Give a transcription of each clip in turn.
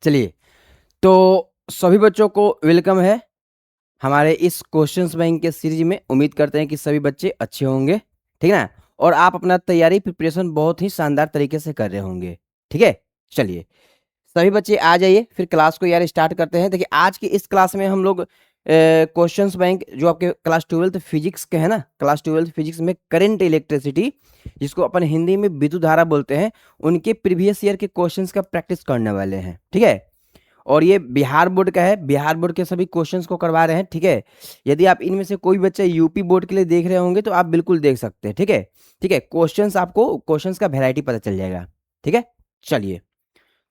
चलिए, तो सभी बच्चों को वेलकम है हमारे इस क्वेश्चंस बैंक के सीरीज में। उम्मीद करते हैं कि सभी बच्चे अच्छे होंगे, ठीक है ना। और आप अपना तैयारी प्रिपरेशन बहुत ही शानदार तरीके से कर रहे होंगे, ठीक है। चलिए, सभी बच्चे आ जाइए, फिर क्लास को यार स्टार्ट करते हैं। देखिए, आज की इस क्लास में हम लोग क्वेश्चंस बैंक जो आपके क्लास 12th फिजिक्स के है ना, क्लास 12th फिजिक्स में करंट इलेक्ट्रिसिटी, जिसको अपन हिंदी में विद्युत धारा बोलते हैं, उनके प्रीवियस ईयर के क्वेश्चंस का प्रैक्टिस करने वाले हैं, ठीक है। और ये बिहार बोर्ड का है, बिहार बोर्ड के सभी क्वेश्चंस को करवा रहे हैं, ठीक है। यदि आप इनमें से कोई बच्चा यूपी बोर्ड के लिए देख रहे होंगे तो आप बिल्कुल देख सकते हैं, ठीक है। ठीक है, क्वेश्चंस आपको क्वेश्चंस का वैरायटी पता चल जाएगा, ठीक है। चलिए,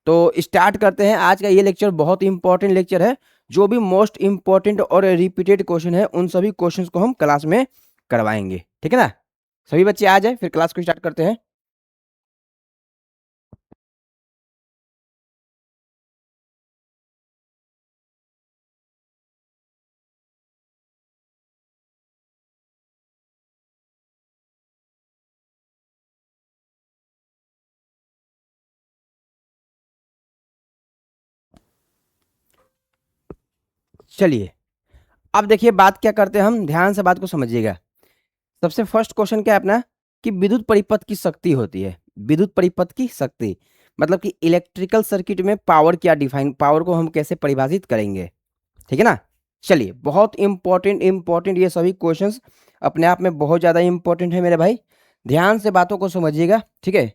तो स्टार्ट करते हैं। आज का ये लेक्चर बहुत इंपॉर्टेंट लेक्चर है। जो भी मोस्ट इंपॉर्टेंट और रिपीटेड क्वेश्चन है उन सभी क्वेश्चंस को हम क्लास में करवाएंगे, ठीक है ना। सभी बच्चे आ जाए, फिर क्लास को स्टार्ट करते हैं। चलिए, अब देखिए बात क्या करते हैं हम, ध्यान से बात को समझिएगा। सबसे फर्स्ट क्वेश्चन क्या है अपना, कि विद्युत परिपथ की शक्ति होती है। विद्युत परिपथ की शक्ति मतलब कि इलेक्ट्रिकल सर्किट में पावर क्या डिफाइन, पावर को हम कैसे परिभाषित करेंगे, ठीक है ना। चलिए, बहुत इंपॉर्टेंट इंपॉर्टेंट ये सभी क्वेश्चंस अपने आप में बहुत ज़्यादा इंपॉर्टेंट है मेरे भाई। ध्यान से बातों को समझिएगा, ठीक है।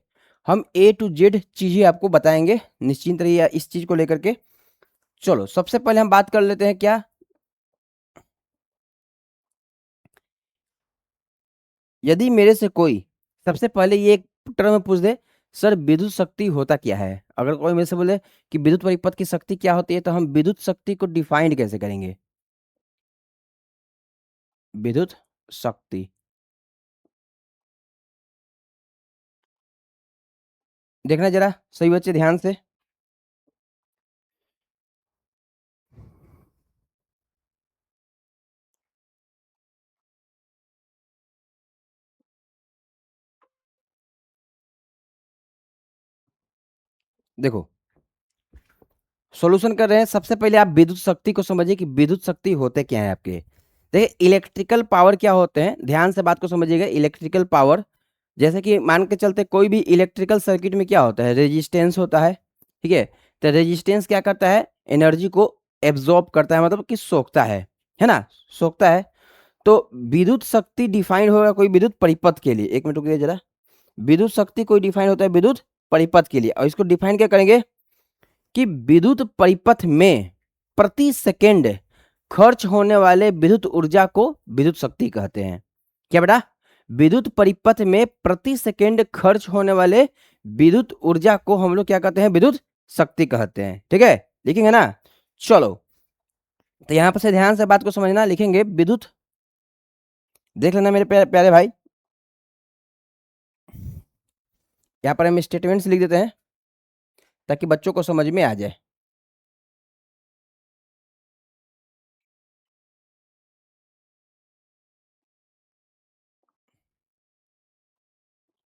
हम A to Z चीज़ें आपको बताएंगे निश्चिंत रहिए इस चीज़ को लेकर के। चलो, सबसे पहले हम बात कर लेते हैं क्या, यदि मेरे से कोई सबसे पहले ये एक टर्म पूछ दे, सर विद्युत शक्ति होता क्या है। अगर कोई मेरे से बोले कि विद्युत परिपथ की शक्ति क्या होती है, तो हम विद्युत शक्ति को डिफाइंड कैसे करेंगे। विद्युत शक्ति, देखना जरा सही बच्चे ध्यान से। देखो, सॉल्यूशन कर रहे हैं। सबसे पहले आप विद्युत शक्ति को समझिए कि विद्युत शक्ति होते क्या है आपके। देखिए, इलेक्ट्रिकल पावर क्या होते हैं, ध्यान से बात को समझिएगा। इलेक्ट्रिकल पावर, जैसे कि मान के चलते कोई भी इलेक्ट्रिकल सर्किट में क्या होता है, रेजिस्टेंस होता है, ठीक है। तो रेजिस्टेंस क्या करता है, एनर्जी को एब्जॉर्ब करता है, मतलब कि सोखता है ना, सोखता है। तो विद्युत शक्ति डिफाइंड होगा कोई विद्युत परिपथ के लिए। एक मिनट रुकिए जरा। विद्युत शक्ति कोई डिफाइन होता है विद्युत परिपथ के लिए, और इसको डिफाइन क्या करेंगे कि विद्युत परिपथ में प्रति सेकेंड खर्च होने वाले विद्युत ऊर्जा को विद्युत शक्ति कहते हैं। क्या बेटा, विद्युत परिपथ में प्रति सेकेंड खर्च होने वाले विद्युत ऊर्जा को हम लोग क्या कहते हैं, विद्युत शक्ति कहते हैं, ठीक है। लिखेंगे ना। चलो, तो यहां पर से ध्यान से बात को समझना, लिखेंगे विद्युत, देख लेना मेरे प्यारे प्यारे भाई। यहां पर हम स्टेटमेंट्स लिख देते हैं ताकि बच्चों को समझ में आ जाए।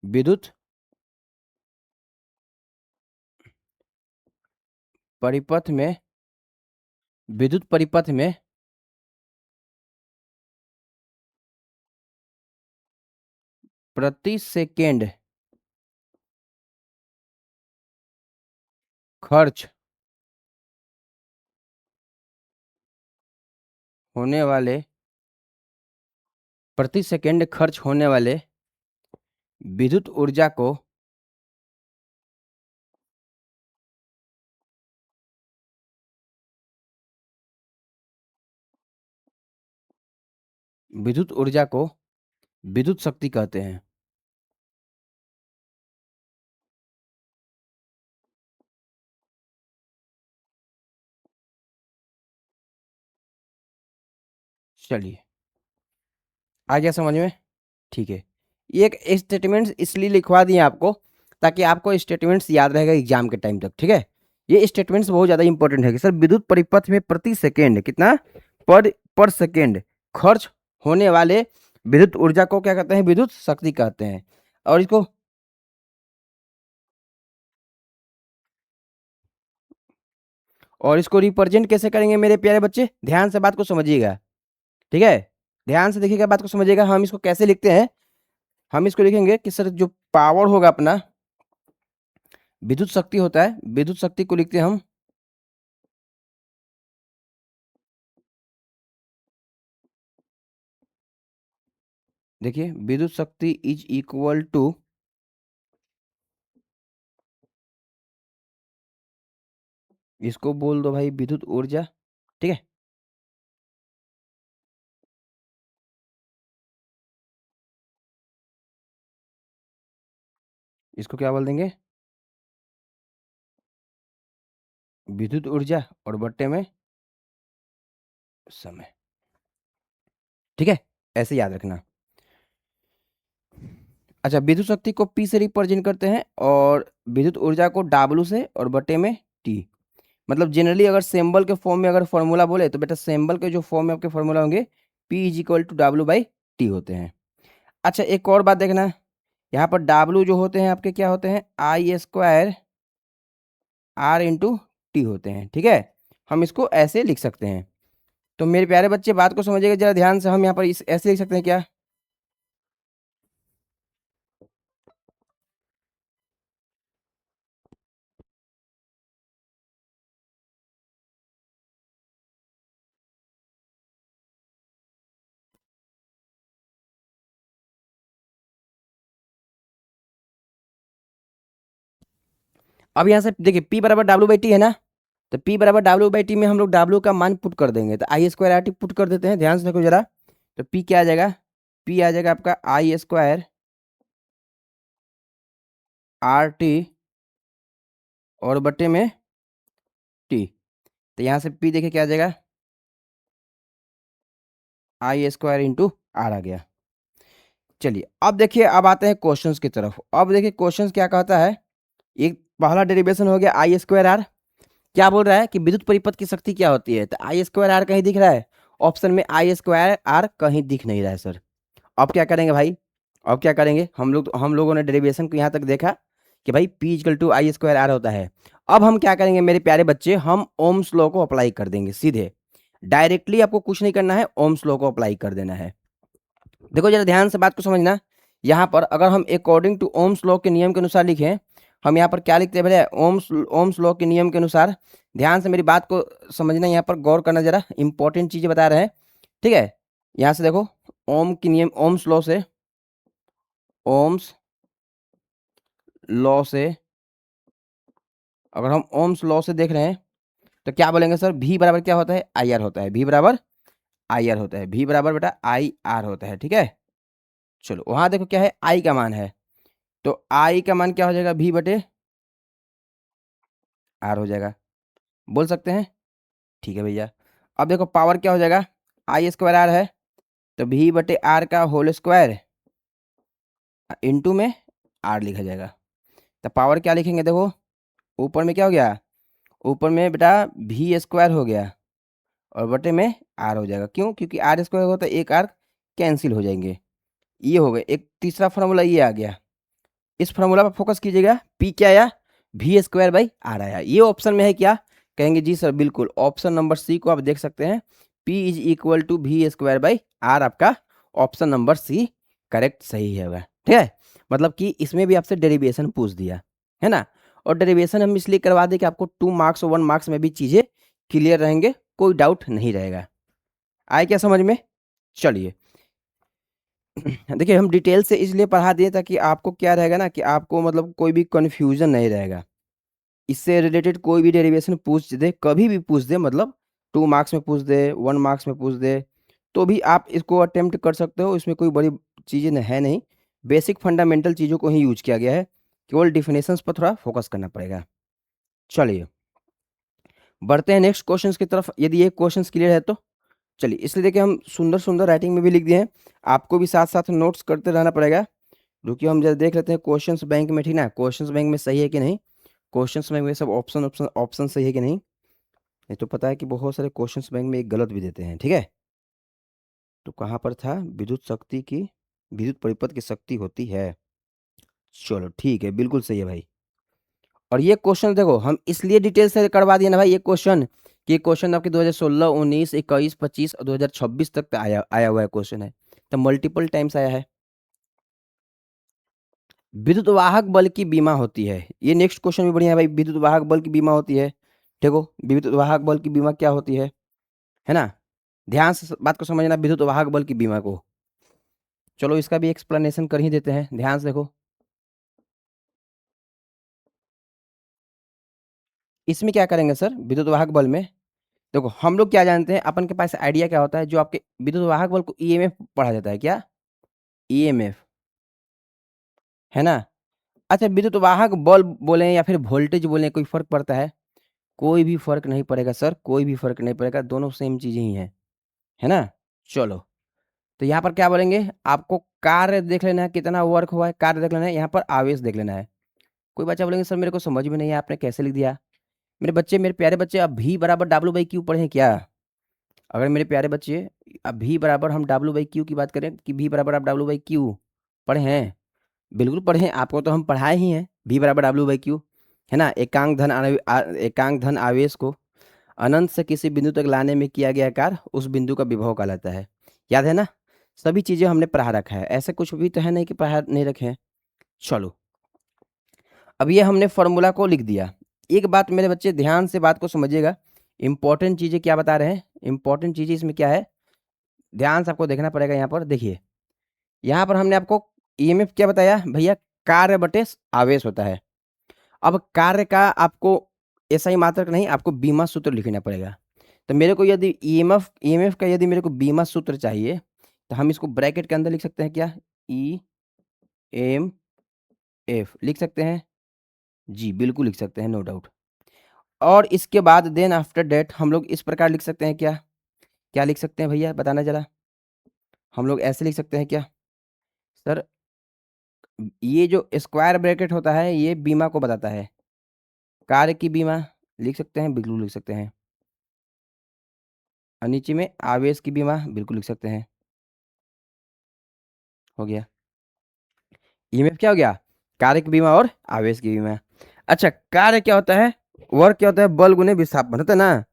विद्युत परिपथ में, विद्युत परिपथ में प्रति सेकेंड खर्च होने वाले, प्रति सेकेंड खर्च होने वाले विद्युत ऊर्जा को विद्युत ऊर्जा को विद्युत शक्ति कहते हैं। चलिए, आ गया समझ में, ठीक है। ये एक स्टेटमेंट्स इसलिए लिखवा दिए आपको ताकि आपको स्टेटमेंट्स याद रहेगा एग्जाम के टाइम तक, ठीक है। ये स्टेटमेंट्स बहुत ज्यादा इंपॉर्टेंट है कि सर विद्युत परिपथ में प्रति सेकेंड कितना, पर पर सेकेंड खर्च होने वाले विद्युत ऊर्जा को क्या कहते हैं, विद्युत शक्ति कहते हैं। और इसको और इसको रिप्रेजेंट कैसे करेंगे मेरे प्यारे बच्चे, ध्यान से बात को समझिएगा, ठीक है। ध्यान से देखिएगा, बात को समझिएगा। हम इसको कैसे लिखते हैं, हम इसको लिखेंगे कि सर जो पावर होगा अपना, विद्युत शक्ति होता है, विद्युत शक्ति को लिखते हैं हम, देखिए विद्युत शक्ति इज इक्वल टू, इसको बोल दो भाई विद्युत ऊर्जा, ठीक है। इसको क्या बोल देंगे, विद्युत ऊर्जा, और बट्टे में समय, ठीक है, ऐसे याद रखना। अच्छा, विद्युत शक्ति को P से रिप्रेजेंट करते हैं और विद्युत ऊर्जा को W से, और बटे में T। मतलब जनरली अगर सिंबल के फॉर्म में अगर फॉर्मूला बोले तो बेटा सिंबल के जो फॉर्म में आपके फॉर्मूला होंगे P is equal to W by T होते हैं। अच्छा, एक और बात देखना, यहाँ पर W जो होते हैं आपके क्या होते हैं, आई स्क्वायर R इंटू टी होते हैं, ठीक है। हम इसको ऐसे लिख सकते हैं। तो मेरे प्यारे बच्चे बात को समझिएगा जरा ध्यान से, हम यहाँ पर इस ऐसे लिख सकते हैं क्या, अब यहाँ से देखिए P बराबर W बाई टी है ना, तो P बराबर W बाई टी में हम लोग W का मान पुट कर देंगे, तो आई स्क्वायर आर टी पुट कर देते हैं, ध्यान से देखो जरा। तो P क्या आ जाएगा, P आ जाएगा आपका आई स्क्वायर आर टी और बटे में टी। तो यहाँ से P देखिए क्या आ जाएगा, आई स्क्वायर इंटू आर आ गया। चलिए अब देखिए, अब आते हैं क्वेश्चंस की तरफ। अब देखिए क्वेश्चंस क्या कहता है, एक पहला डेरिवेशन हो गया आई स्क्वायर आर, क्या बोल रहा है कि विद्युत परिपथ की शक्ति क्या होती है, तो आई स्क्वायर आर कहीं दिख रहा है, ऑप्शन में आई स्क्वायर आर कहीं दिख नहीं रहा है सर। अब क्या करेंगे भाई, अब क्या करेंगे, हम लोगों ने डेरिवेशन को यहाँ तक देखा कि भाई P equal to I square R होता है। अब हम क्या करेंगे मेरे प्यारे बच्चे, हम ओम्स लॉ को अप्लाई कर देंगे सीधे, डायरेक्टली आपको कुछ नहीं करना है, ओम्स लॉ को अप्लाई कर देना है। देखो जरा ध्यान से बात को समझना, यहाँ पर अगर हम अकॉर्डिंग टू ओम्स लॉ के नियम के अनुसार लिखें, हम यहाँ पर क्या लिखते हैं भैया, ओम्स ओम्स लॉ के नियम के अनुसार, ध्यान से मेरी बात को समझना, यहाँ पर गौर करना, जरा इंपॉर्टेंट चीजें बता रहे हैं, ठीक है। यहाँ से देखो, ओम की नियम, ओम्स लॉ से, ओम्स लॉ से अगर हम ओम्स लॉ से देख रहे हैं तो क्या बोलेंगे सर, V बराबर क्या होता है, आई आर होता है, V बराबर आई आर होता है, V बराबर बेटा आई आर होता है, ठीक है। चलो वहां देखो क्या है, I का मान है, तो I का मान क्या हो जाएगा, V बटे आर हो जाएगा, बोल सकते हैं, ठीक है भैया। अब देखो पावर क्या हो जाएगा, आई स्क्वायर आर है, तो V बटे आर का होल स्क्वायर इंटू में आर लिखा जाएगा। तो पावर क्या लिखेंगे, देखो ऊपर में क्या हो गया, ऊपर में बेटा V स्क्वायर हो गया और बटे में आर हो जाएगा, क्यों, क्योंकि आर स्क्वायर होगा तो एक आर कैंसिल हो जाएंगे, ये हो गए। एक तीसरा फॉर्मूला ये आ गया, इस फॉर्मूला पर फोकस कीजिएगा, P क्या आया, V स्क्वायर बाई आर आया, ये ऑप्शन में है क्या, कहेंगे जी सर बिल्कुल, ऑप्शन नंबर सी को आप देख सकते हैं, P is equal to V square by R, आपका ऑप्शन नंबर सी करेक्ट सही है, ठीक है। मतलब कि इसमें भी आपसे डेरिवेशन पूछ दिया है ना, और डेरिवेशन हम इसलिए करवा दें कि आपको 2 मार्क्स और 1 मार्क्स में भी चीजें क्लियर रहेंगे, कोई डाउट नहीं रहेगा। आए क्या समझ में, चलिए देखिए हम डिटेल से इसलिए पढ़ा दिए ताकि आपको क्या रहेगा ना, कि आपको मतलब कोई भी कन्फ्यूजन नहीं रहेगा, इससे रिलेटेड कोई भी डेरिवेशन पूछ दे, कभी भी पूछ दे, मतलब 2 मार्क्स में पूछ दे, 1 मार्क्स में पूछ दे, तो भी आप इसको अटेम्प्ट कर सकते हो, इसमें कोई बड़ी चीज़ें है नहीं, बेसिक फंडामेंटल चीज़ों को ही यूज किया गया है, केवल डिफिनेशंस पर थोड़ा फोकस करना पड़ेगा। चलिए बढ़ते हैं नेक्स्ट क्वेश्चंस की तरफ, यदि ये क्वेश्चंस क्लियर है तो चलिए, इसलिए देखिए हम सुंदर सुंदर राइटिंग में भी लिख दिए हैं, आपको भी साथ साथ नोट्स करते रहना पड़ेगा। रुकिए हम जरा देख लेते हैं क्वेश्चंस बैंक में, ठीक ना, क्वेश्चंस बैंक में सही है कि नहीं, क्वेश्चंस बैंक में सब ऑप्शन ऑप्शन ऑप्शन सही है कि नहीं, नहीं तो पता है कि बहुत सारे क्वेश्चंस बैंक में एक गलत भी देते हैं, ठीक है। तो कहाँ पर था, विद्युत शक्ति की, विद्युत परिपथ की शक्ति होती है, चलो ठीक है, बिल्कुल सही है भाई। और ये क्वेश्चन देखो हम इसलिए डिटेल से करवा दिए ना भाई ये क्वेश्चन, कि ये क्वेश्चन आपके 2016, 19, 21, 25 और 2026 तक आया आया हुआ है क्वेश्चन है, तो मल्टीपल टाइम्स आया है। विद्युत वाहक बल की बीमा होती है, ये नेक्स्ट क्वेश्चन भी बढ़िया है भाई। विद्युत वाहक बल की बीमा होती है, देखो विद्युत वाहक बल की बीमा क्या होती है ना। ध्यान से बात को समझना, विद्युत वाहक बल की बीमा को। चलो इसका भी एक्सप्लेनेशन कर ही देते हैं, ध्यान से देखो। इसमें क्या करेंगे सर, विद्युत वाहक बल में देखो हम लोग क्या जानते हैं, अपन के पास आइडिया क्या होता है, जो आपके विद्युत वाहक बल को ईएमएफ पढ़ा जाता है, क्या ईएमएफ, है ना। अच्छा विद्युत वाहक बल बोले या फिर वोल्टेज बोले, कोई फर्क पड़ता है? कोई भी फर्क नहीं पड़ेगा सर, कोई भी फर्क नहीं पड़ेगा, दोनों सेम चीजें ही हैं, है ना। चलो, तो यहाँ पर क्या बोलेंगे, आपको कार्य देख लेना है, कितना वर्क हुआ है कार्य देख लेना है, यहाँ पर आवेश देख लेना है। कोई बच्चा बोलेंगे सर मेरे को समझ में नहीं है, आपने कैसे लिख दिया। मेरे बच्चे, मेरे प्यारे बच्चे, अब भी बराबर डब्ल्यू बाई क्यू पढ़े क्या? अगर मेरे प्यारे बच्चे अब भी बराबर हम डब्ल्यू बाई क्यू की बात करें, कि भी बराबर आप डब्ल्यू बाई क्यू पढ़े हैं? बिल्कुल पढ़े हैं, आपको तो हम पढ़ाए ही हैं, भी बराबर डब्ल्यू बाई क्यू, है ना। एकांक धन आवेश को अनंत से किसी बिंदु तक लाने में किया गया कार्य उस बिंदु का विभव कहलाता है। याद है ना, सभी चीजें हमने पढ़ा रखा है, ऐसे कुछ भी तो है नहीं कि पढ़ा नहीं रखे हैं। चलो, अब ये हमने फॉर्मूला को लिख दिया। एक बात मेरे बच्चे ध्यान से बात को समझिएगा, इंपॉर्टेंट चीजें क्या बता रहे हैं, इंपॉर्टेंट चीजें इसमें क्या है, ध्यान से आपको देखना पड़ेगा। यहाँ पर देखिए, यहाँ पर हमने आपको ईएमएफ क्या बताया भैया, कार्य बटे आवेश होता है। अब कार्य का आपको ऐसा ही मात्रक नहीं, आपको बीमा सूत्र लिखना पड़ेगा। तो मेरे को यदि ईएमएफ ईएमएफ का यदि मेरे को बीमा सूत्र चाहिए, तो हम इसको ब्रैकेट के अंदर लिख सकते हैं, क्या ई एम एफ लिख सकते हैं? जी बिल्कुल लिख सकते हैं, नो डाउट। और इसके बाद देन आफ्टर डेट हम लोग इस प्रकार लिख सकते हैं, क्या क्या लिख सकते हैं भैया बताना जरा। हम लोग ऐसे लिख सकते हैं क्या सर, ये जो स्क्वायर ब्रैकेट होता है ये बीमा को बताता है, कार्य की बीमा लिख सकते हैं, बिल्कुल लिख सकते हैं। और नीचे में आवेश की बीमा बिल्कुल लिख सकते हैं, हो गया। ईएमएफ क्या हो गया, कार्य की बीमा और आवेश की बीमा। अच्छा कार्य क्या होता है, वर्क क्या होता है, बल गुने विस्थापन होता है ना,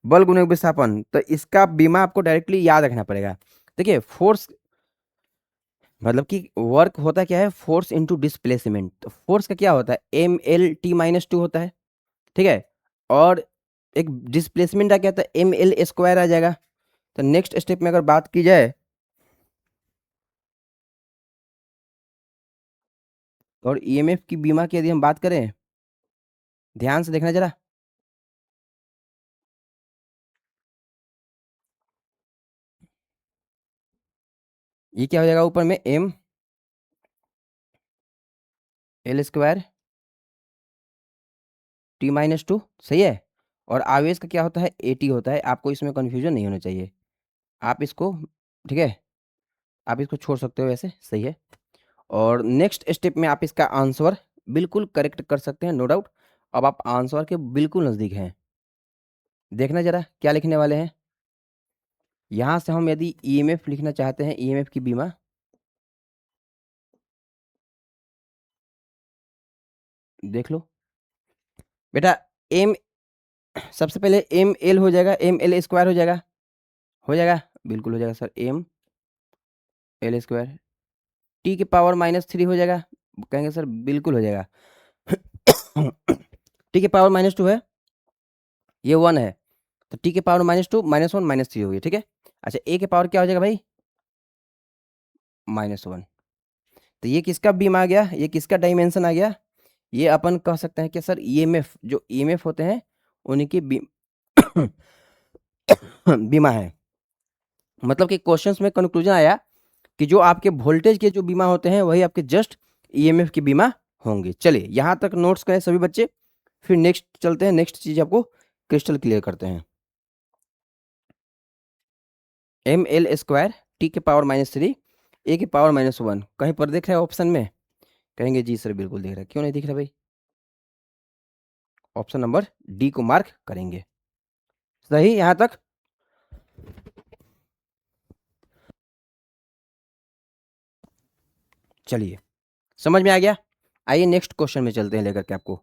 बल गुने विस्थापन। तो इसका बीमा आपको डायरेक्टली याद रखना पड़ेगा। देखिए फोर्स मतलब कि वर्क होता क्या है, फोर्स इनटू डिस्प्लेसमेंट। तो फोर्स का क्या होता है, M L T - 2 होता है, ठीक है। और एक डिस्प्लेसमेंट का क्या होता है, ML² आ जाएगा। तो नेक्स्ट स्टेप में अगर बात की जाए, और ईएमएफ की बीमा की यदि हम बात करें, ध्यान से देखना जरा, ये क्या हो जाएगा, ऊपर में ML²T - 2, सही है। और आवेश का क्या होता है, AT होता है। आपको इसमें कंफ्यूजन नहीं होना चाहिए, आप इसको, ठीक है, आप इसको छोड़ सकते हो, वैसे सही है। और नेक्स्ट स्टेप में आप इसका आंसर बिल्कुल करेक्ट कर सकते हैं, नो डाउट। अब आप आंसर के बिल्कुल नज़दीक हैं, देखना जरा क्या लिखने वाले हैं। यहाँ से हम यदि ईएमएफ लिखना चाहते हैं, ईएमएफ की बीमा, देख लो बेटा। एम सबसे पहले ML हो जाएगा, ML² हो जाएगा, बिल्कुल हो जाएगा सर, ML²। T⁻³ हो जाएगा, कहेंगे सर बिल्कुल हो जाएगा। T⁻² है, ये 1 है, तो T⁻², -1 -3 हो गई, ठीक है। अच्छा A के पावर क्या हो जाएगा भाई, -1। तो ये किसका बीम आ गया, ये किसका डायमेंशन आ गया, ये अपन कह सकते हैं कि सर ईएमएफ, जो ईएमएफ होते हैं उनकी बीमा है। मतलब कि क्वेश्चंस में कंक्लूजन आया कि जो आपके वोल्टेज के जो बीमा होते हैं वही आपके जस्ट ईएमएफ की बीमा होंगे। चलिए यहाँ तक नोट्स करें सभी बच्चे, फिर नेक्स्ट चलते हैं, नेक्स्ट चीज आपको क्रिस्टल क्लियर करते हैं। ML² T⁻³ A⁻−1 कहीं पर दिख रहा है ऑप्शन में? कहेंगे जी सर बिल्कुल दिख रहा है, क्यों नहीं दिख रहा भाई? ऑप्शन नंबर डी को मार्क करेंगे, सही यहाँ तक। चलिए समझ में आ गया, आइए नेक्स्ट क्वेश्चन में चलते हैं लेकर के आपको।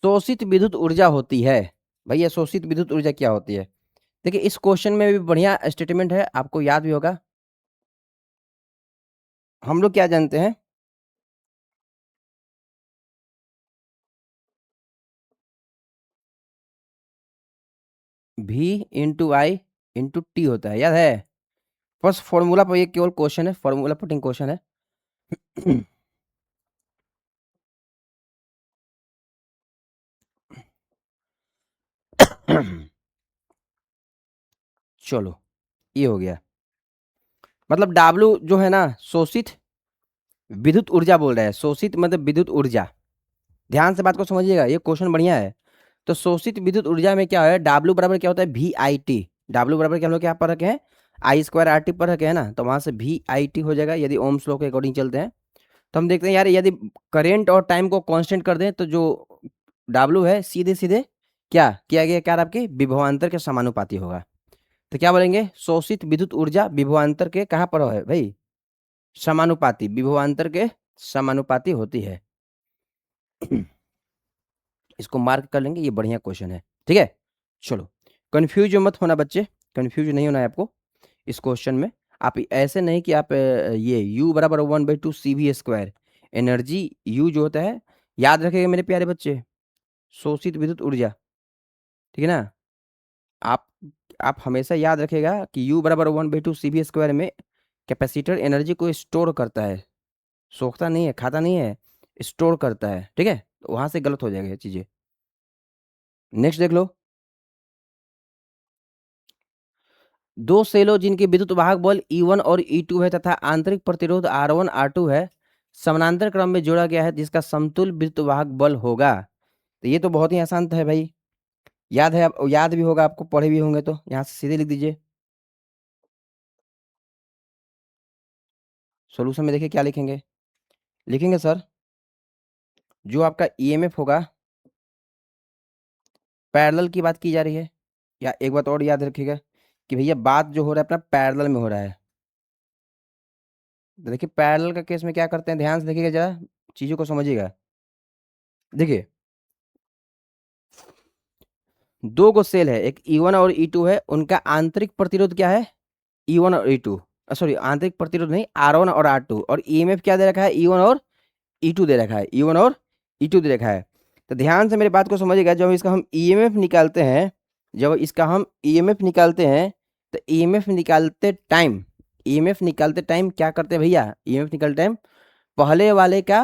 शोषित विद्युत ऊर्जा होती है। भैया शोषित विद्युत ऊर्जा क्या होती है? देखिए इस क्वेश्चन में भी बढ़िया स्टेटमेंट है, आपको याद भी होगा। हम लोग क्या जानते हैं? V इंटू आई इंटू टी होता है, याद है? बस फॉर्मूला पर, ये केवल क्वेश्चन है, फॉर्मूला पुटिंग क्वेश्चन है। चलो ये हो गया। मतलब W जो है ना, शोषित विद्युत ऊर्जा बोल रहा है, शोषित मतलब विद्युत ऊर्जा। ध्यान से बात को समझिएगा, ये क्वेश्चन बढ़िया है। तो शोषित विद्युत ऊर्जा में क्या है, W बराबर क्या होता है, VIT। W बराबर क्या हम लोग क्या पर रखे हैं, I²RT पर रखे हैं ना, तो वहां से VIT हो जाएगा यदि ओम्स लॉ के अकॉर्डिंग चलते हैं। तो हम देखते हैं यार, यदि करेंट और टाइम को कांस्टेंट कर दें तो जो W है सीधे सीधे क्या किया गया, क्या आपके विभवांतर के समानुपाती होगा। तो क्या बोलेंगे, शोषित विद्युत ऊर्जा विभवांतर के कहाँ पर है भाई, समानुपाती, विभवांतर के समानुपाती होती है। इसको मार्क कर लेंगे, ये बढ़िया क्वेश्चन है, ठीक है। चलो कंफ्यूज मत होना बच्चे, कंफ्यूज नहीं होना है आपको इस क्वेश्चन में। आप ऐसे नहीं कि आप ये U बराबर 1/2 CV², एनर्जी U जो होता है, याद रखेगा मेरे प्यारे बच्चे, शोषित विद्युत ऊर्जा, ठीक है ना। आप आप हमेशा याद रखेगा कि U बराबर 1/2 CV² में कैपेसिटर एनर्जी को स्टोर करता है, सोखता नहीं है, खाता नहीं है, स्टोर करता है, ठीक है। तो वहां से गलत हो जाएगा ये चीजें। नेक्स्ट देख लो, दो सेलों जिनके विद्युत वाहक बल E1 और E2 है तथा आंतरिक प्रतिरोध R1 R2 है, समानांतर क्रम में जोड़ा गया है, जिसका समतुल्य विद्युत वाहक बल होगा। तो ये तो बहुत ही आसान है भाई, याद है, आप याद भी होगा आपको, पढ़े भी होंगे, तो यहाँ से सीधे लिख दीजिए। सॉल्यूशन में देखिए क्या लिखेंगे, लिखेंगे सर, जो आपका ईएमएफ होगा, पैरेलल की बात की जा रही है। या एक बात और याद रखिएगा कि भैया बात जो हो रहा है अपना पैरेलल में हो रहा है। तो देखिए पैरेलल का केस में क्या करते हैं, ध्यान से देखिएगा जरा, चीजों को समझिएगा। देखिए दो गो सेल है, एक E1 और E2 है, उनका आंतरिक प्रतिरोध क्या है, E1 और E2, सॉरी आंतरिक प्रतिरोध नहीं, R1 और R2, और ईएमएफ क्या दे रखा है, E1 और E2 दे रखा है, E1 और E2 दे रखा है। तो ध्यान से मेरी बात को समझिएगा, जब इसका हम ईएमएफ निकालते हैं, जब इसका हम ईएमएफ निकालते हैं, तो ईएमएफ निकालते टाइम, ईएमएफ निकालते टाइम क्या करते हैं भैया, ईएमएफ निकालते टाइम पहले वाले का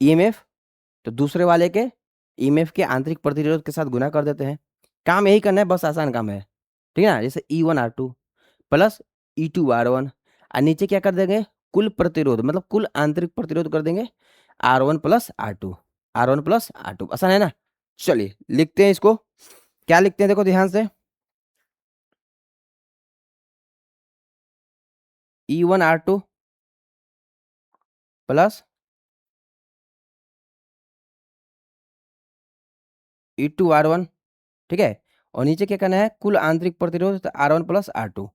ईएमएफ तो दूसरे वाले के ईएमएफ के आंतरिक प्रतिरोध के साथ गुना कर देते हैं। काम यही करना है, बस आसान काम है, ठीक है ना। जैसे E1 R2 plus E2 R1, और नीचे क्या कर देंगे, कुल प्रतिरोध मतलब कुल आंतरिक प्रतिरोध कर देंगे R1 plus R2, R1 plus R2, आसान है ना। चलिए लिखते हैं इसको, क्या लिखते हैं देखो ध्यान से, E1 R2 plus E2 R1, ठीक है। और नीचे क्या करना है, कुल आंतरिक प्रतिरोध R1 प्लस R2।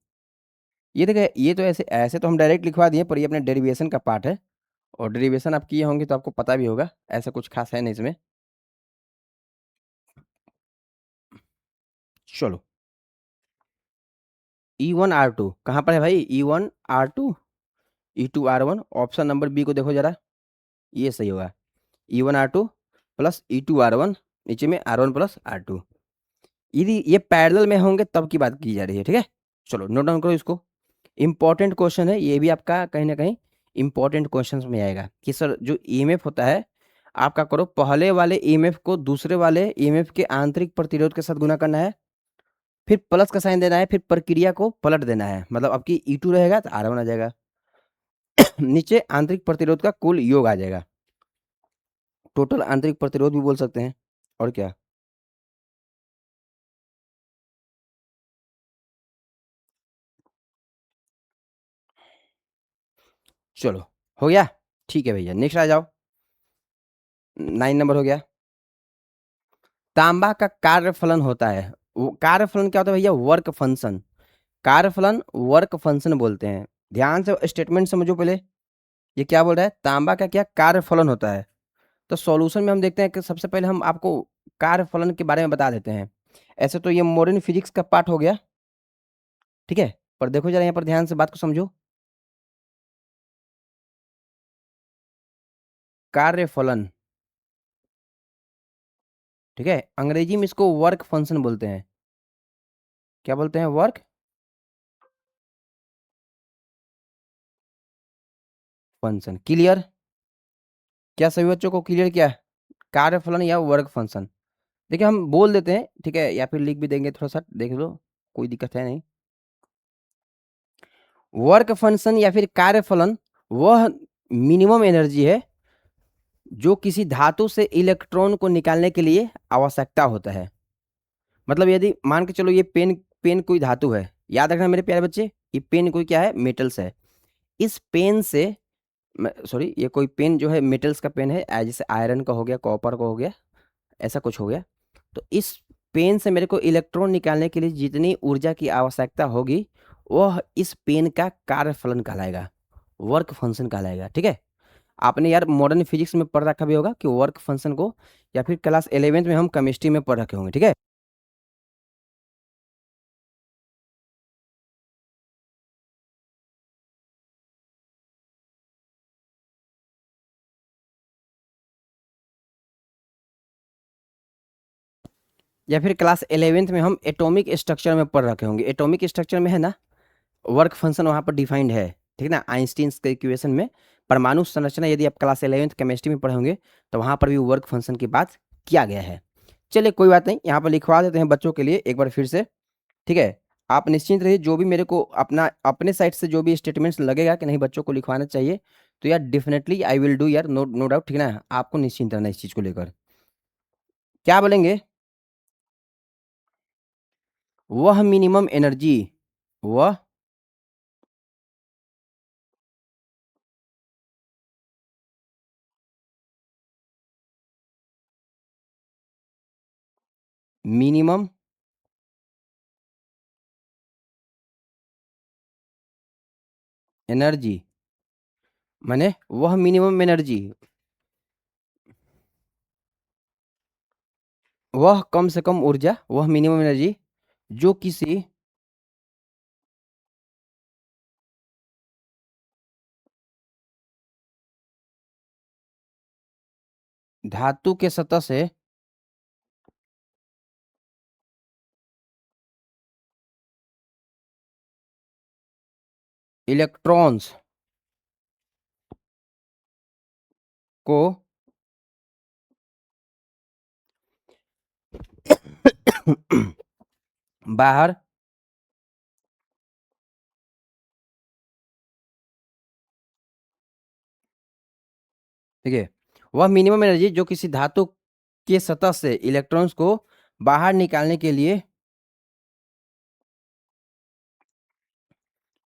ये देखिए, ये तो ऐसे ऐसे तो हम डायरेक्ट लिखवा दिए, पर ये अपने डेरिवेशन का पार्ट है, और डेरिवेशन आप किए होंगे तो आपको पता भी होगा, ऐसा कुछ खास है नहीं इसमें। चलो E1 R2 कहाँ पर है भाई, E1 R2 E2 R1, option number B को देखो जरा, ये सही होगा, E1 R2 plus E2 R1, नीचे में R1 प्लस R2। यदि ये पैरेलल में होंगे तब की बात की जा रही है, ठीक है। चलो नोट डाउन करो इसको, इंपॉर्टेंट क्वेश्चन है ये भी आपका, कहीं ना कहीं इंपॉर्टेंट क्वेश्चन में आएगा कि सर जो ईएमएफ होता है, आपका करो पहले वाले ईएमएफ को दूसरे वाले ईएमएफ के आंतरिक प्रतिरोध के साथ गुना करना है, फिर प्लस का साइन देना है, फिर प्रक्रिया को पलट देना है, मतलब आपकी E2 रहेगा तो R1 आ जाएगा, नीचे आंतरिक प्रतिरोध का कुल योग आ जाएगा, टोटल आंतरिक प्रतिरोध भी बोल सकते हैं, और क्या। चलो हो गया, ठीक है भैया, नेक्स्ट आ जाओ, 9 नंबर हो गया। तांबा का कार्यफलन होता है, वो कार्यफलन क्या होता है भैया, वर्क फंक्शन, कार्यफलन वर्क फंक्शन बोलते हैं। ध्यान से स्टेटमेंट समझो पहले, ये क्या बोल रहा है, तांबा का क्या कार्यफलन होता है। तो सॉल्यूशन में हम देखते हैं कि सबसे पहले हम आपको कार्यफलन के बारे में बता देते हैं। ऐसे तो ये मॉडर्न फिजिक्स का पार्ट हो गया, ठीक है, पर देखो जरा यहाँ पर ध्यान से बात को समझो। कार्यफलन, ठीक है, अंग्रेजी में इसको वर्क फंक्शन बोलते हैं। क्या बोलते हैं? Work function. क्लियर? क्या सभी बच्चों को क्लियर किया? कार्यफलन या वर्क फंक्शन, देखिए हम बोल देते हैं, ठीक है, या फिर लिख भी देंगे, थोड़ा सा देख लो, कोई दिक्कत है नहीं। वर्क फंक्शन या फिर कार्यफलन वह मिनिमम एनर्जी है जो किसी धातु से इलेक्ट्रॉन को निकालने के लिए आवश्यकता होता है। मतलब यदि मान के चलो ये पेन पेन कोई धातु है, याद रखना मेरे प्यारे बच्चे, ये पेन कोई क्या है? मेटल्स है। इस पेन से, सॉरी, ये कोई पेन जो है मेटल्स का पेन है, जैसे आयरन का हो गया, कॉपर का हो गया, ऐसा कुछ हो गया। तो इस पेन से मेरे को इलेक्ट्रॉन निकालने के लिए जितनी ऊर्जा की आवश्यकता होगी वह इस पेन का कार्यफलन कहलाएगा, वर्क फंक्शन कहलाएगा। ठीक है, आपने यार मॉडर्न फिजिक्स में पढ़ रखा भी होगा कि वर्क फंक्शन को, या फिर क्लास 11th में हम केमिस्ट्री में पढ़ रखे होंगे। ठीक है, या फिर क्लास 11th में हम एटॉमिक स्ट्रक्चर में पढ़ रखे होंगे। एटॉमिक स्ट्रक्चर में है ना, वर्क फंक्शन वहाँ पर डिफाइंड है, ठीक ना, आइंस्टीन्स के इक्वेशन में। परमाणु संरचना यदि आप क्लास 11th केमिस्ट्री में पढ़े होंगे तो वहाँ पर भी वर्क फंक्शन की बात किया गया है। चलिए कोई बात नहीं, यहाँ पर लिखवा देते हैं बच्चों के लिए एक बार फिर से। ठीक है, आप निश्चिंत रहिए, जो भी मेरे को अपने साइड से जो भी स्टेटमेंट्स लगेगा कि नहीं बच्चों को लिखवाना चाहिए, तो यार डेफिनेटली आई विल डू यार, नो नो डाउट, ठीक ना। आपको निश्चिंत रहना इस चीज़ को लेकर। क्या बोलेंगे? वह मिनिमम एनर्जी, वह मिनिमम एनर्जी, माने वह मिनिमम एनर्जी, वह कम से कम ऊर्जा, वह मिनिमम एनर्जी जो किसी धातु के सतह से इलेक्ट्रॉन्स को बाहर ठीक है, वह मिनिमम एनर्जी जो किसी धातु के सतह से इलेक्ट्रॉन्स को बाहर निकालने के लिए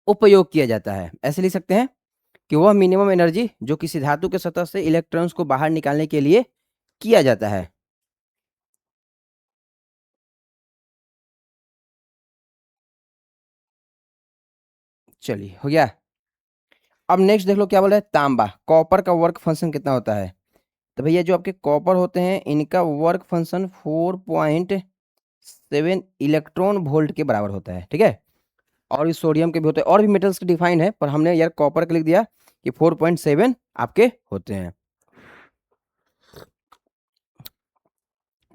उपयोग किया जाता है। ऐसे लिख सकते हैं कि वह मिनिमम एनर्जी जो किसी धातु के सतह से इलेक्ट्रॉन्स को बाहर निकालने के लिए किया जाता है। चलिए हो गया। अब नेक्स्ट देख लो क्या बोल रहा है, तांबा, कॉपर का वर्क फंक्शन कितना होता है? तो भैया जो आपके कॉपर होते हैं इनका वर्क फंक्शन 4.7 इलेक्ट्रॉन वोल्ट के बराबर होता है। ठीक है, और इस सोडियम के भी होते हैं, और भी मेटल्स के डिफाइन है, पर हमने यार कॉपर का लिख दिया कि 4.7 आपके होते हैं।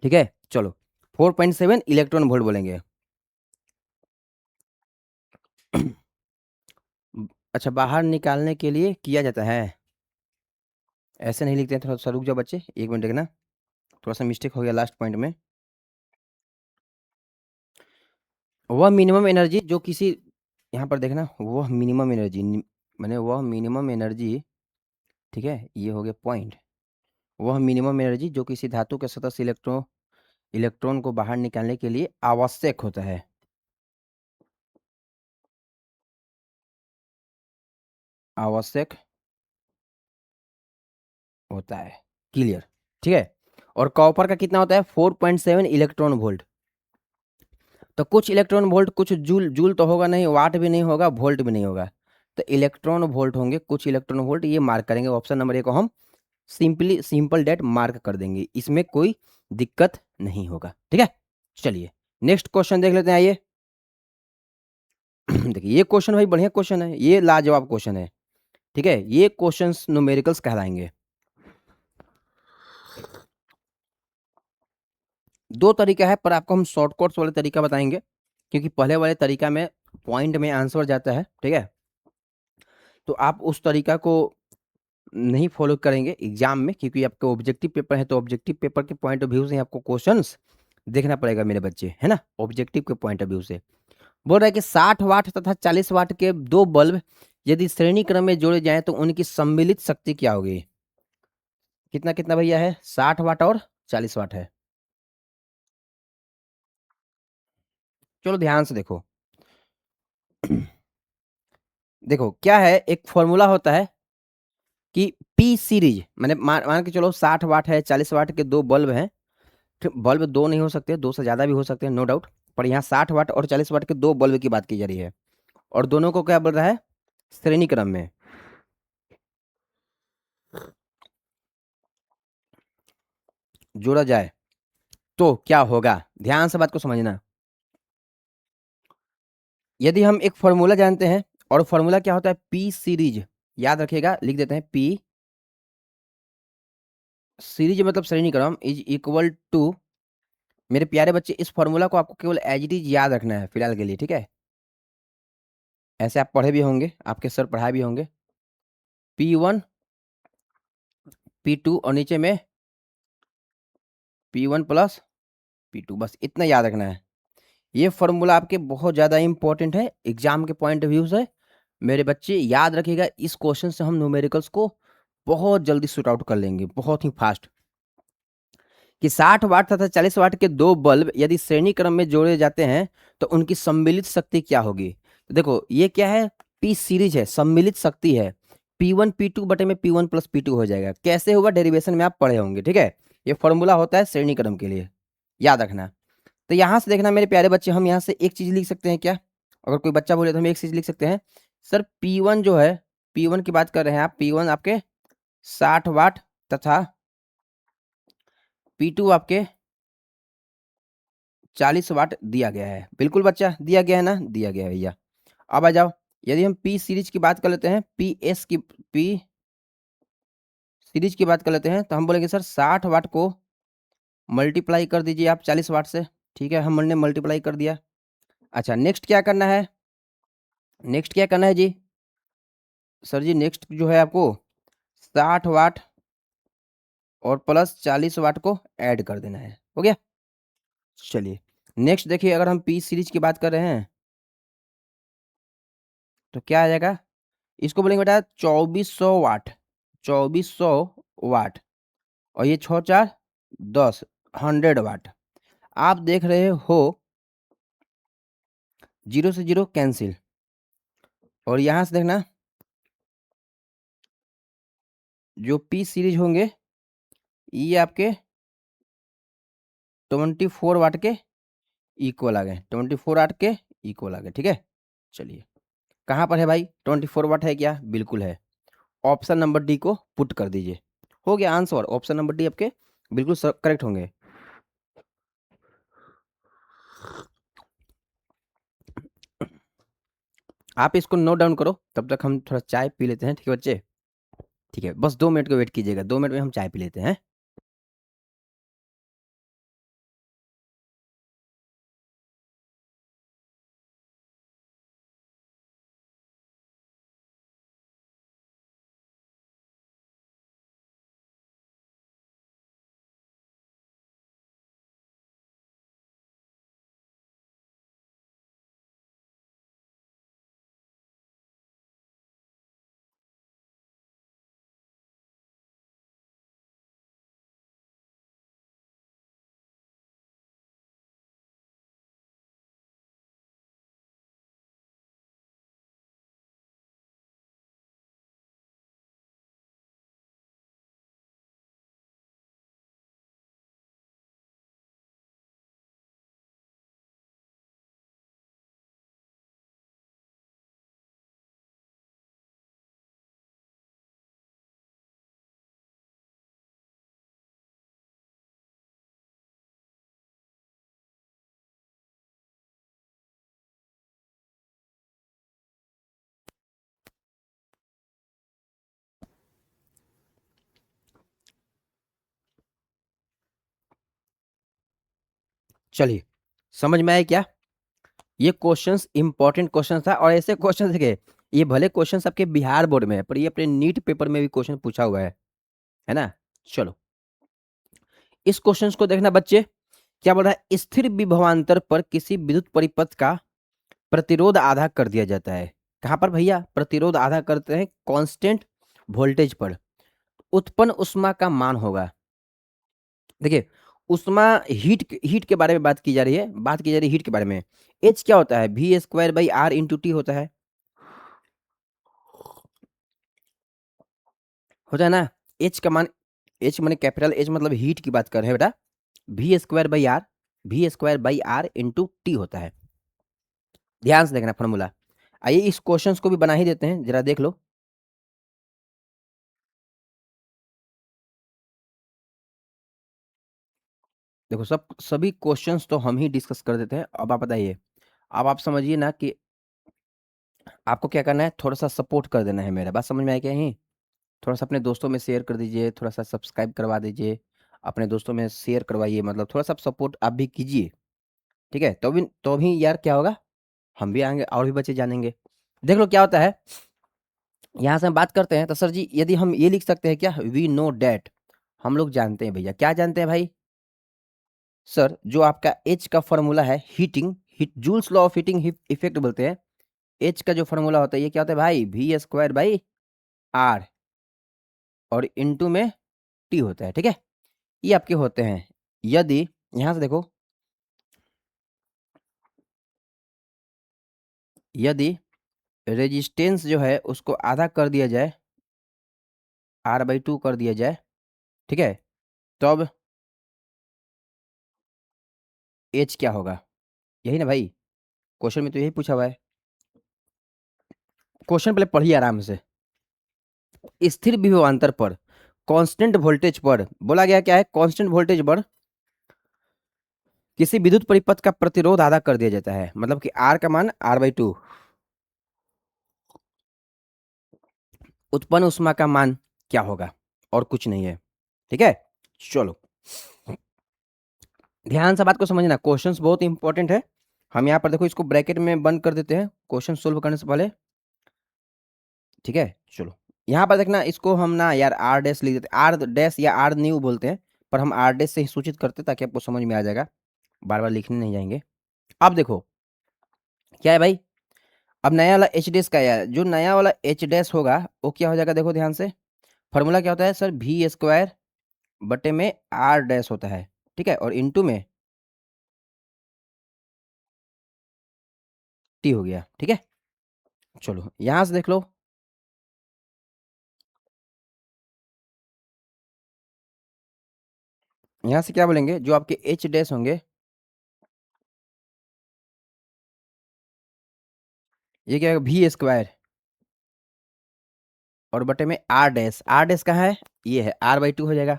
ठीक है, चलो 4.7 इलेक्ट्रॉन वोल्ट बोलेंगे। अच्छा, बाहर निकालने के लिए किया जाता है, ऐसे नहीं लिखते हैं, थोड़ा सा रुक जाओ बच्चे, एक मिनट देखना, थोड़ा सा मिस्टेक हो गया लास्ट पॉइंट में। वह मिनिमम एनर्जी जो किसी, यहाँ पर देखना, वह मिनिमम एनर्जी, मैंने वह मिनिमम एनर्जी, ठीक है, ये हो गया पॉइंट। वह मिनिमम एनर्जी जो किसी धातु के सतह से इलेक्ट्रॉन को बाहर निकालने के लिए आवश्यक होता है, आवश्यक होता है। क्लियर? ठीक है, और कॉपर का कितना होता है? 4.7 इलेक्ट्रॉन वोल्ट। तो कुछ इलेक्ट्रॉन वोल्ट, कुछ जूल, जूल तो होगा नहीं, वाट भी नहीं होगा, वोल्ट भी नहीं होगा, तो इलेक्ट्रॉन वोल्ट होंगे, कुछ इलेक्ट्रॉन वोल्ट, ये मार्क करेंगे, ऑप्शन नंबर ए को हम सिंपल डेट मार्क कर देंगे, इसमें कोई दिक्कत नहीं होगा। ठीक है, चलिए नेक्स्ट क्वेश्चन देख लेते हैं, आइए। देखिए ये क्वेश्चन भाई बढ़िया क्वेश्चन है, ये लाजवाब क्वेश्चन है। ठीक है, ये क्वेश्चंस न्यूमेरिकल्स कहलाएंगे। दो तरीका है, पर आपको हम शॉर्टकट्स वाले तरीका बताएंगे, क्योंकि पहले वाले तरीका में पॉइंट में आंसर जाता है। ठीक है, तो आप उस तरीका को नहीं फॉलो करेंगे एग्जाम में, क्योंकि आपके ऑब्जेक्टिव पेपर है, तो ऑब्जेक्टिव पेपर के पॉइंट ऑफ व्यू से आपको क्वेश्चंस देखना पड़ेगा मेरे बच्चे, है ना, ऑब्जेक्टिव के पॉइंट ऑफ व्यू से। बोल रहा है कि 60 वाट तथा 40 वाट के दो बल्ब यदि श्रेणी क्रम में जोड़े जाएं तो उनकी सम्मिलित शक्ति क्या होगी? कितना कितना भैया है? 60 वाट और 40 वाट है। चलो ध्यान से देखो। देखो क्या है, एक फॉर्मूला होता है कि पी सीरीज, मैंने मान के चलो 60 वाट है, 40 वाट के दो बल्ब हैं। बल्ब दो नहीं हो सकते, दो से ज्यादा भी हो सकते हैं, नो डाउट, पर यहाँ 60 वाट और 40 वाट के दो बल्ब की बात की जा रही है, और दोनों को क्या बोल रहा है? श्रेणी क्रम में जोड़ा जाए तो क्या होगा? ध्यान से बात को समझना। यदि हम एक फॉर्मूला जानते हैं, और फॉर्मूला क्या होता है? पी सीरीज, याद रखिएगा, लिख देते हैं पी सीरीज मतलब श्रेणी क्रम इज इक्वल टू, मेरे प्यारे बच्चे इस फॉर्मूला को आपको केवल एज इट इज याद रखना है फिलहाल के लिए। ठीक है, ऐसे आप पढ़े भी होंगे, आपके सर पढ़ाए भी होंगे। P1 P2 और नीचे में P1 प्लस P2, बस इतना याद रखना है। ये फॉर्मूला आपके बहुत ज़्यादा इंपॉर्टेंट है एग्जाम के पॉइंट ऑफ व्यू से। मेरे बच्चे याद रखिएगा, इस क्वेश्चन से हम न्यूमेरिकल्स को बहुत जल्दी शूट आउट कर लेंगे, बहुत ही फास्ट। कि 60 वाट तथा 40 वाट के दो बल्ब यदि श्रेणी क्रम में जोड़े जाते हैं तो उनकी सम्मिलित शक्ति क्या होगी? तो देखो ये क्या है? पी सीरीज है, सम्मिलित शक्ति है। P1 P2 बटे में P1 प्लस P2 हो जाएगा। कैसे होगा? डेरिवेशन में आप पढ़े होंगे। ठीक है, ये फॉर्मूला होता है श्रेणी क्रम के लिए, याद रखना। तो यहाँ से देखना मेरे प्यारे बच्चे, हम यहाँ से एक चीज लिख सकते हैं क्या? अगर कोई बच्चा बोले तो हम एक चीज लिख सकते हैं, सर P1 जो है, P1 की बात कर रहे हैं आप, P1 आपके 60 वाट तथा P2 आपके 40 वाट दिया गया है। बिल्कुल बच्चा, दिया गया है ना? दिया गया है भैया। अब आ जाओ, यदि हम पी सीरीज की बात कर लेते हैं, पी सीरीज की बात कर लेते हैं, तो हम बोलेंगे सर 60 वाट को मल्टीप्लाई कर दीजिए आप 40 वाट से। ठीक है, हमने मल्टीप्लाई कर दिया। अच्छा, नेक्स्ट क्या करना है? नेक्स्ट क्या करना है जी? सर जी नेक्स्ट जो है आपको 60 वाट और प्लस 40 वाट को ऐड कर देना है। हो गया? चलिए नेक्स्ट देखिए, अगर हम पी सीरीज की बात कर रहे हैं तो क्या आ जाएगा? इसको बोलेंगे बेटा 2400 वाट, 2400 वाट, और ये 6 4 10, 100 वाट। आप देख रहे हो जीरो से जीरो कैंसिल, और यहाँ से देखना जो पी सीरीज होंगे ये आपके 24 वाट के इक्वल आ गए, 24 वाट के इक्वल आ गए। ठीक है, चलिए कहाँ पर है भाई? 24 वाट है क्या? बिल्कुल है। ऑप्शन नंबर डी को पुट कर दीजिए, हो गया आंसर। ऑप्शन नंबर डी आपके बिल्कुल करेक्ट होंगे। आप इसको नोट डाउन करो, तब तक हम थोड़ा चाय पी लेते हैं। ठीक है बच्चे? ठीक है, बस 2 मिनट का वेट कीजिएगा, 2 मिनट में हम चाय पी लेते हैं। चलिए, समझ में आया क्या? ये क्वेश्चंस इंपॉर्टेंट क्वेश्चन था, और ऐसे क्वेश्चन देखिए, ये भले क्वेश्चंस आपके बिहार बोर्ड में है, पर ये अपने नीट पेपर में भी क्वेश्चन पूछा हुआ है ना? चलो, इस क्वेश्चंस को देखना बच्चे। क्या बोल रहा है? स्थिर विभवांतर पर किसी विद्युत परिपथ का प्रतिरोध आधा कर दिया जाता है। कहां पर भैया प्रतिरोध आधा करते हैं? कांस्टेंट वोल्टेज पर। उत्पन्न उष्मा का मान होगा। देखिए, उष्मा हीट हीट के बारे में बात की जा रही है, हीट के बारे में। एच क्या होता है? V square by R into T होता है ना? एच का मान, एच माने कैपिटल एच, मतलब हीट की बात कर रहे हैं बेटा। V square by R into T होता है। ध्यान से देखना फॉर्मूला। आइए इस क्वेश्चंस को भी बना ही देते हैं, जरा देख लो। देखो, सभी क्वेश्चंस तो हम ही डिस्कस कर देते हैं। अब आप बताइए, अब आप समझिए ना कि आपको क्या करना है, थोड़ा सा सपोर्ट कर देना है। मेरा बात समझ में आया क्या? ही थोड़ा सा अपने दोस्तों में शेयर कर दीजिए, थोड़ा सा सब्सक्राइब करवा दीजिए, अपने दोस्तों में शेयर करवाइए, मतलब थोड़ा सा सपोर्ट आप भी कीजिए, ठीक है? तो भी यार क्या होगा, हम भी आएंगे और भी बच्चे जानेंगे। देख लो क्या होता है। यहाँ से हम बात करते हैं, तो सर जी यदि हम ये लिख सकते हैं क्या, वी नो डैट, हम लोग जानते हैं भैया। क्या जानते हैं भाई? सर, जो आपका एच का फॉर्मूला है, heat joules law of heating effect बोलते हैं। एच का जो फॉर्मूला होता है, ये क्या होता है भाई? वी स्क्वायर बाई आर, और इंटू में टी होता है, ठीक है? ये आपके होते हैं। यदि यहां से देखो, यदि रेजिस्टेंस जो है उसको आधा कर दिया जाए, R/2 कर दिया जाए, ठीक है, तब एच क्या होगा? यही ना भाई, क्वेश्चन में तो यही पूछा हुआ है। क्वेश्चन पहले पढ़िए आराम से। स्थिर विभवांतर पर कांस्टेंट वोल्टेज पर बोला गया क्या है? कांस्टेंट वोल्टेज पर किसी विद्युत परिपथ का प्रतिरोध आधा कर दिया जाता है, मतलब कि आर का मान R/2, उत्पन्न उष्मा का मान क्या होगा? और कुछ नहीं है, ठीक है? चलो, ध्यान से बात को समझना, क्वेश्चंस बहुत इंपॉर्टेंट है। हम यहाँ पर देखो इसको ब्रैकेट में बंद कर देते हैं क्वेश्चन सोल्व करने से पहले, ठीक है? चलो, यहाँ पर देखना, इसको हम ना यार आर डैश लिख देते, आर डैश या आर न्यू बोलते हैं, पर हम आर डैश से ही सूचित करते ताकि आपको समझ में आ जाएगा, बार बार लिखने नहीं जाएंगे। अब देखो क्या है भाई, अब नया वाला एच डैश का यार, जो नया वाला एच डैश होगा वो क्या हो जाएगा? देखो ध्यान से, फॉर्मूला क्या होता है सर? वी स्क्वायर बटे में आर डैश होता है, ठीक है, और इंटू में टी हो गया, ठीक है? चलो यहां से देख लो, यहां से क्या बोलेंगे, जो आपके एच डैश होंगे, ये क्या है? वी स्क्वायर और बटे में आर डैश, आर डैश कहाँ है? ये है, R/2 हो जाएगा।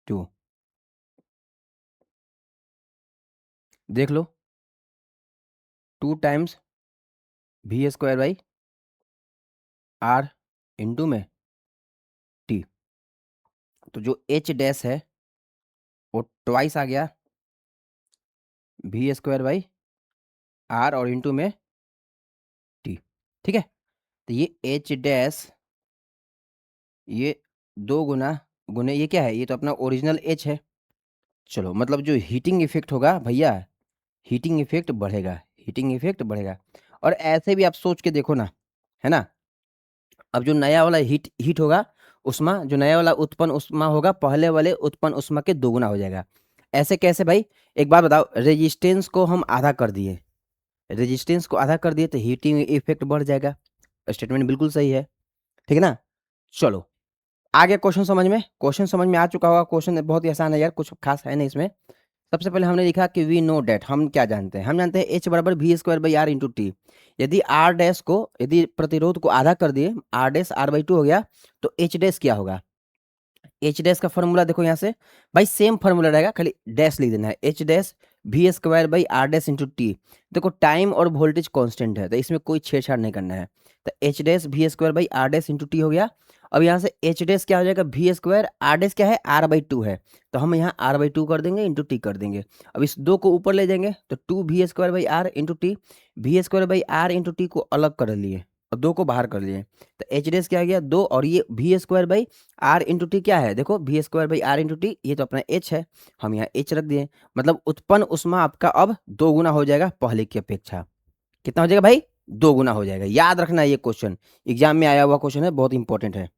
टू, देख लो, 2 times V square by R into में टी, तो जो एच डैश है वो ट्वाइस आ गया वी स्क्वायर बाई आर और इंटू में टी, ठीक है? तो ये एच डैश, ये दो गुना गुने ये क्या है? ये तो अपना ओरिजिनल एच है। चलो, मतलब जो हीटिंग इफेक्ट होगा भैया, हीटिंग इफेक्ट बढ़ेगा, हीटिंग इफेक्ट बढ़ेगा। और ऐसे भी आप सोच के देखो ना, है ना? अब जो नया वाला हीट हीट होगा, उष्मा, जो नया वाला उत्पन्न उष्मा होगा, पहले वाले उत्पन्न उष्मा के दोगुना हो जाएगा। ऐसे कैसे भाई? एक बात बताओ, रेजिस्टेंस को हम आधा कर दिए, रेजिस्टेंस को आधा कर दिए तो हीटिंग इफेक्ट बढ़ जाएगा। स्टेटमेंट बिल्कुल सही है, ठीक है ना? चलो, आ गया क्वेश्चन समझ में? क्वेश्चन समझ में आ चुका होगा। क्वेश्चन बहुत ही आसान है यार, कुछ खास है नहीं इसमें। सबसे पहले हमने लिखा कि वी नो डेट, हम क्या जानते हैं? हम जानते हैं एच बराबर V square by R into T. यदि आर डैश को, यदि प्रतिरोध को आधा कर दिए, आर डैश R/2 हो गया, तो एच डैश क्या होगा? एच डैश का फॉर्मूला देखो यहाँ से भाई, सेम फॉर्मूला रहेगा, खाली डैश लिख देना है, H dash V square by R dash into T. देखो टाइम और वोल्टेज कांस्टेंट है, तो इसमें कोई छेड़छाड़ नहीं करना है। तो H dash V square by R dash into T हो गया। अब यहाँ से एच डैश क्या हो जाएगा, वी स्क्वायर, आर डैश क्या है, आर बाई टू है, तो हम यहाँ आर बाई टू कर देंगे इंटू टी कर देंगे। अब इस दो को ऊपर ले जाएंगे तो two V square by R into T, V square by R into T को अलग कर लिए और दो को बाहर कर लिए, तो एच डैश क्या आ गया दो, और ये V square by R into T क्या है, देखो V square by R into T, ये तो अपना एच है, हम यहाँ एच रख दिए। मतलब उत्पन्न उष्मा आपका अब 2 गुना हो जाएगा पहले की अपेक्षा। कितना हो जाएगा भाई, 2 गुना हो जाएगा। याद रखना ये क्वेश्चन एग्जाम में आया हुआ क्वेश्चन है, बहुत इंपॉर्टेंट है,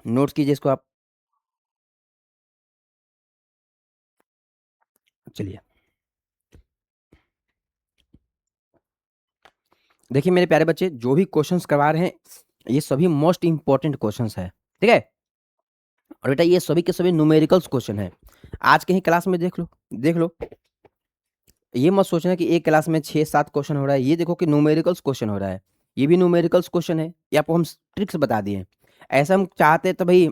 नोट्स कीजिए इसको आप। चलिए देखिए मेरे प्यारे बच्चे, जो भी क्वेश्चंस करवा रहे हैं ये सभी मोस्ट इंपॉर्टेंट क्वेश्चंस है, ठीक है। और बेटा ये सभी के सभी न्यूमेरिकल्स क्वेश्चन है, आज के ही क्लास में देख लो, देख लो, ये मत सोचना कि एक क्लास में 6-7 क्वेश्चन हो रहा है, ये देखो कि न्यूमेरिकल्स क्वेश्चन हो रहा है, ये भी न्यूमेरिकल्स क्वेश्चन है, ये आपको हम ट्रिक्स बता दिए। ऐसा हम चाहते तो भाई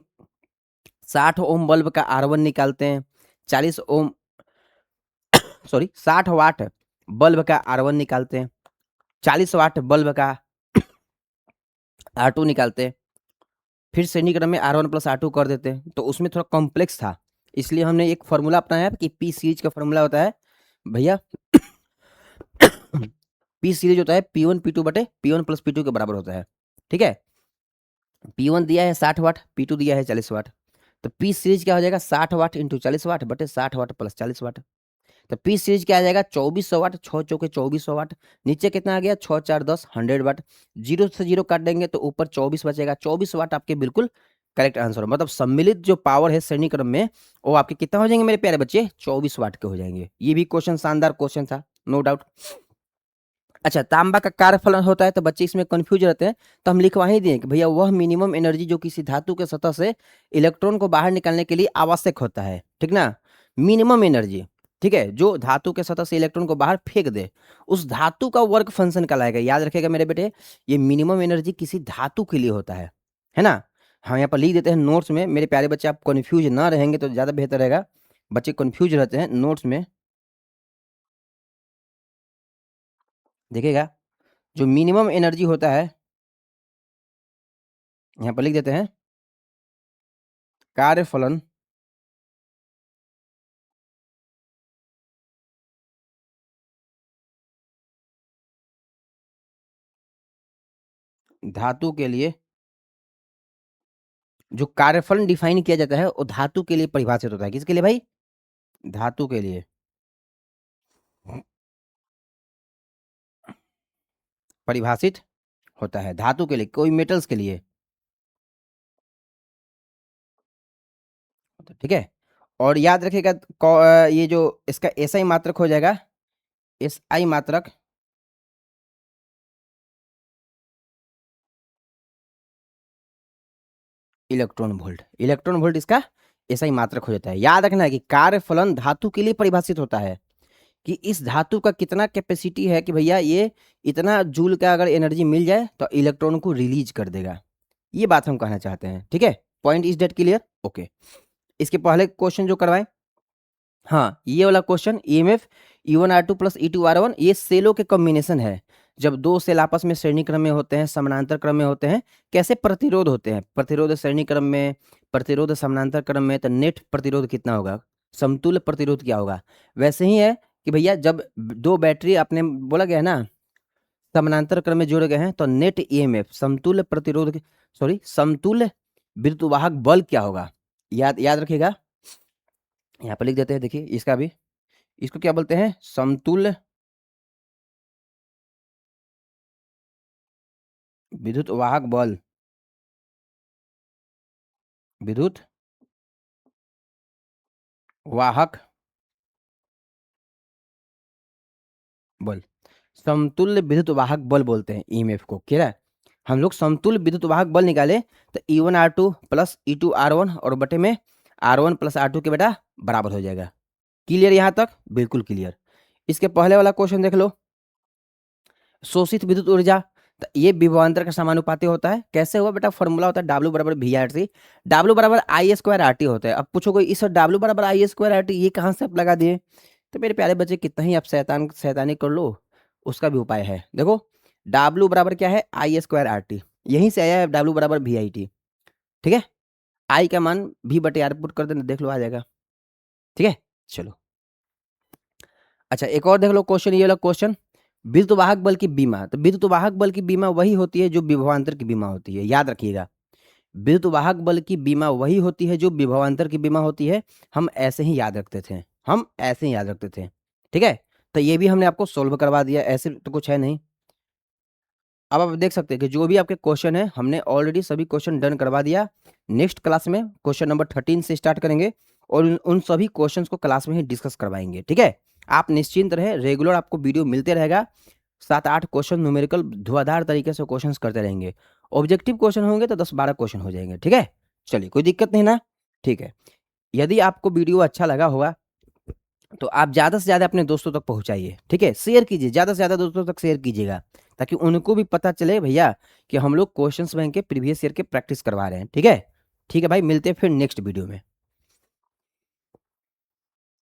60 ओम बल्ब का R1 निकालते हैं, 40 ओम सॉरी 60 वाट बल्ब का R1 निकालते हैं, 40 वाट बल्ब का R2 निकालते हैं, फिर श्रेणी क्रम में R1 प्लस R2 कर देते हैं, तो उसमें थोड़ा कॉम्प्लेक्स था, इसलिए हमने एक फॉर्मूला अपनाया है कि पी सीरीज का फॉर्मूला होता है भैया पी सीरीज होता है P1 P2 बटे P1 प्लस P2 के बराबर होता है, ठीक है। P1 दिया है 60 वाट, P2 दिया है 40 वाट, तो पी सीरीज क्या हो जाएगा 60 वाट इंटू 40 वाट बटे 60 वाट प्लस 40 वाट, तो पी सीरीज क्या आ जाएगा 2400 वाट, 6 चौके 2400 वाट, नीचे कितना आ गया 6 4 10 100 वाट, जीरो से जीरो काट देंगे तो ऊपर 24 बचेगा, 24 वाट आपके बिल्कुल करेक्ट आंसर हो। मतलब सम्मिलित जो पावर है श्रेणी क्रम में वो आपके कितना हो जाएंगे मेरे प्यारे बच्चे, 24 वाट के हो जाएंगे। ये भी क्वेश्चन शानदार क्वेश्चन था, नो डाउट। अच्छा, तांबा का कार्यफल होता है तो बच्चे इसमें कंफ्यूज रहते हैं, तो हम लिखवा ही दिए कि भैया वह मिनिमम एनर्जी जो किसी धातु के सतह से इलेक्ट्रॉन को बाहर निकालने के लिए आवश्यक होता है, ठीक ना, मिनिमम एनर्जी, ठीक है, जो धातु के सतह से इलेक्ट्रॉन को बाहर फेंक दे उस धातु का वर्क फंक्शन कहलाएगा। याद रखेगा मेरे बेटे, ये मिनिमम एनर्जी किसी धातु के लिए होता है ना। हम यहाँ पर लिख देते हैं नोट्स में, मेरे प्यारे बच्चे आप कन्फ्यूज ना रहेंगे तो ज़्यादा बेहतर रहेगा, बच्चे कन्फ्यूज रहते हैं नोट्स में। देखिएगा जो मिनिमम एनर्जी होता है यहाँ पर लिख देते हैं कार्यफलन धातु के लिए, जो कार्यफलन डिफाइन किया जाता है वो धातु के लिए परिभाषित होता है। किसके लिए भाई, धातु के लिए परिभाषित होता है, धातु के लिए, कोई मेटल्स के लिए, ठीक है। और याद रखिएगा ये जो इसका एसआई मात्रक हो जाएगा, एसआई मात्रक इलेक्ट्रॉन वोल्ट, इलेक्ट्रॉन वोल्ट इसका एसआई मात्रक हो जाता है। याद रखना है कि कार्यफलन धातु के लिए परिभाषित होता है कि इस धातु का कितना कैपेसिटी है कि भैया ये इतना जूल का अगर एनर्जी मिल जाए तो इलेक्ट्रॉन को रिलीज कर देगा, ये बात हम कहना चाहते हैं, ठीक है। Point is that clear, okay. इसके पहले क्वेश्चन जो करवाएं, हाँ ये वाला question EMF E1R2 plus E2R1 ये सेलों के कॉम्बिनेशन है। जब दो सेल आपस में श्रेणी क्रम में होते हैं, समानांतर क्रम में होते हैं, कैसे प्रतिरोध होते हैं, प्रतिरोध श्रेणी क्रम में, प्रतिरोध समानांतर क्रम में, तो नेट प्रतिरोध कितना होगा, समतुल्य प्रतिरोध क्या होगा। वैसे ही है कि भैया जब दो बैटरी आपने बोला गया है ना समानांतर क्रम में जोड़े गए हैं तो नेट ईएमएफ समतुल्य प्रतिरोध सॉरी समतुल्य विद्युतवाहक बल क्या होगा, याद याद रखिएगा। यहाँ पर लिख देते हैं, देखिए इसका भी, इसको क्या बोलते हैं, समतुल्य विद्युत वाहक बल, विद्युत वाहक बल, समतुल्य विद्युत वाहक बल बोलते हैं ईएमएफ को, क्या है। हम लोग समतुल्य विद्युत वाहक बल निकाले तो E1R2 प्लस E2R1 और बटे में R1 प्लस R2 के बेटा बराबर हो जाएगा। क्लियर यहाँ तक, बिल्कुल क्लियर। इसके पहले वाला क्वेश्चन देख लो, शोषित विद्युत ऊर्जा, तो ये विभवांतर का समानुपाती होता है। कैसे हुआ बेटा, फॉर्मूला होता है W बराबर VRT, W बराबर आई स्क्वायर RT होता है। अब पूछोगे इस W बराबर आई स्क्वायर RT ये कहाँ से आप लगा दिए, तो मेरे प्यारे बच्चे कितना ही आप शैतानी कर लो उसका भी उपाय है। देखो W बराबर क्या है, आई स्क्वायर आर टी, यहीं से आया है W बराबर वी आई टी। ठीक है, आई का मान V बटे आर पुट कर देना, देख लो आ जाएगा। ठीक है, चलो अच्छा एक और देख लो क्वेश्चन, ये वाला क्वेश्चन, विद्युत वाहक बल की बीमा। तो विद्युत वाहक बल की बीमा वही होती है जो विभवांतर की बीमा होती है, याद रखिएगा। विद्युत वाहक बल की बीमा वही होती है जो विभवांतर की बीमा होती है। हम ऐसे ही याद रखते थे, हम ऐसे ही याद रखते थे। ठीक है, तो ये भी हमने आपको सोल्व करवा दिया, ऐसे तो कुछ है नहीं। अब आप देख सकते हैं कि जो भी आपके क्वेश्चन है हमने ऑलरेडी सभी क्वेश्चन डन करवा दिया। नेक्स्ट क्लास में क्वेश्चन नंबर 13 से स्टार्ट करेंगे और उन सभी क्वेश्चंस को क्लास में ही डिस्कस करवाएंगे। ठीक है, आप निश्चिंत रहे, रेगुलर आपको वीडियो मिलते रहेगा। 7-8 क्वेश्चन न्यूमेरिकल धुआंधार तरीके से क्वेश्चंस करते रहेंगे। ऑब्जेक्टिव क्वेश्चन होंगे तो 10-12 क्वेश्चन हो जाएंगे। ठीक है, चलिए कोई दिक्कत नहीं ना। ठीक है, यदि आपको वीडियो अच्छा लगा होगा तो आप ज़्यादा से ज़्यादा अपने दोस्तों तक पहुंचाइए। ठीक है, शेयर कीजिए, ज़्यादा से ज़्यादा दोस्तों तक शेयर कीजिएगा, ताकि उनको भी पता चले भैया कि हम लोग क्वेश्चंस बैंक के प्रीवियस ईयर के प्रैक्टिस करवा रहे हैं। ठीक है भाई, मिलते हैं फिर नेक्स्ट वीडियो में।